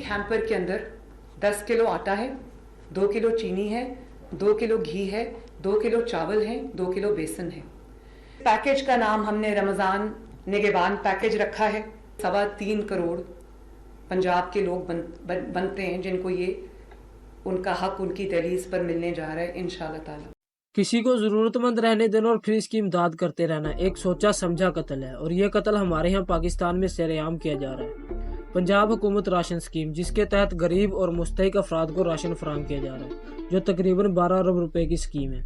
Hamper के अंदर 10 kilo आटा है, 2 किलो चीनी है, 2 किलो घी है, 2 किलो चावल है, 2 किलो बेसन है। पैकेज का नाम हमने रमज़ान निगहबान पैकेज रखा है। 3.25 करोड़ पंजाब के लोग बनते हैं जिनको ये उनका हक उनकी दहलीज पर मिलने जा रहा है इंशाअल्लाह ताला। किसी को जरूरतमंद रहने देना और फिर इसकी इमदाद करते रहना एक सोचा समझा कत्ल है, और ये कत्ल हमारे यहाँ पाकिस्तान में सरेआम किया जा रहा है। पंजाब हुकूमत राशन स्कीम, जिसके तहत गरीब और मुस्तहिक अफराद को राशन फराहम किया जा रहा है, जो तकरीबन 12 अरब रुपए की स्कीम है।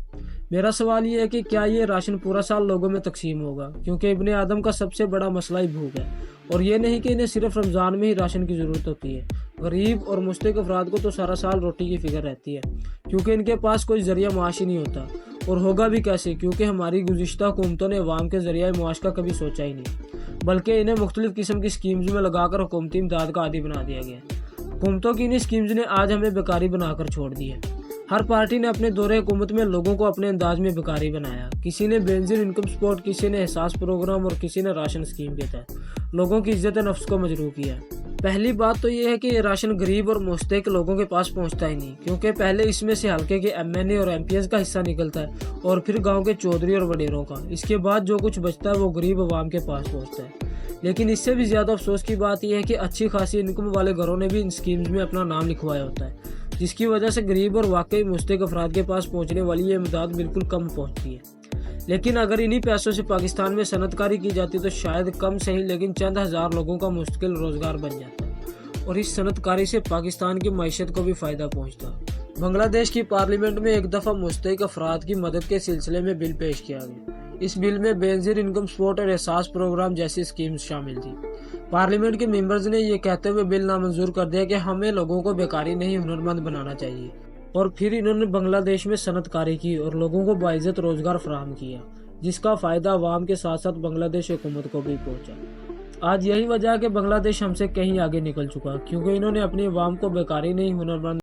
मेरा सवाल ये है कि क्या ये राशन पूरा साल लोगों में तकसीम होगा, क्योंकि इब्ने आदम का सबसे बड़ा मसला ही भूख है, और ये नहीं कि इन्हें सिर्फ रमज़ान में ही राशन की ज़रूरत होती है। गरीब और मुस्तहिक अफराद को तो सारा साल रोटी की फिक्र रहती है, क्योंकि इनके पास कोई ज़रिया माश ही नहीं होता, और होगा भी कैसे, क्योंकि हमारी गुज़िश्ता हुकूमतों ने अवाम के ज़रिया माश का कभी सोचा ही नहीं, बल्कि इन्हें मुख्तलिफ़ किस्म की स्कीम्स में लगाकर हुकूमती इमदाद का आदी बना दिया गया। हुकूमतों की इन स्कीम्स ने आज हमें बेकारी बनाकर छोड़ दी है। हर पार्टी ने अपने दौरे हुकूमत में लोगों को अपने अंदाज में बेकारी बनाया। किसी ने बेनजीर इनकम सपोर्ट, किसी ने एहसास प्रोग्राम और किसी ने राशन स्कीम के तहत लोगों की इज्जत नफ्स को मजरूह किया। पहली बात तो ये है कि ये राशन गरीब और मुस्तहिक लोगों के पास पहुंचता ही नहीं, क्योंकि पहले इसमें से हल्के के MNA और MPs का हिस्सा निकलता है और फिर गांव के चौधरी और वडेरों का। इसके बाद जो कुछ बचता है वो गरीब अवाम के पास पहुंचता है। लेकिन इससे भी ज़्यादा अफसोस की बात यह है कि अच्छी खासी इनकम वाले घरों ने भी इन स्कीम्स में अपना नाम लिखवाया होता है, जिसकी वजह से गरीब और वाकई मुस्तहिक अफराद के पास पहुंचने वाली ये इमदाद बिल्कुल कम पहुंचती है। लेकिन अगर इन्हीं पैसों से पाकिस्तान में सनतकारी की जाती तो शायद कम सही लेकिन चंद हज़ार लोगों का मुश्किल रोज़गार बन जाता, और इस सनतकारी से पाकिस्तान की मईशत को भी फ़ायदा पहुंचता। बांग्लादेश की पार्लियामेंट में एक दफ़ा मुस्तहिक अफराद की मदद के सिलसिले में बिल पेश किया गया। इस बिल में बेनजीर इनकम सपोर्ट और एहसास प्रोग्राम जैसी स्कीम्स शामिल थी। पार्लियामेंट के मेंबर्स ने ये कहते हुए बिल नामंजूर कर दिया कि हमें लोगों को बेकारी नहीं हुनरमंद बनाना चाहिए, और फिर इन्होंने बांग्लादेश में सनतकारी की और लोगों को बाइज्जत रोजगार फराहम किया, जिसका फ़ायदा अवाम के साथ साथ बांग्लादेश हुकूमत को भी पहुंचा। आज यही वजह है कि बांग्लादेश हमसे कहीं आगे निकल चुका, क्योंकि इन्होंने अपनी अवाम को बेकारी नहीं हुनरमंद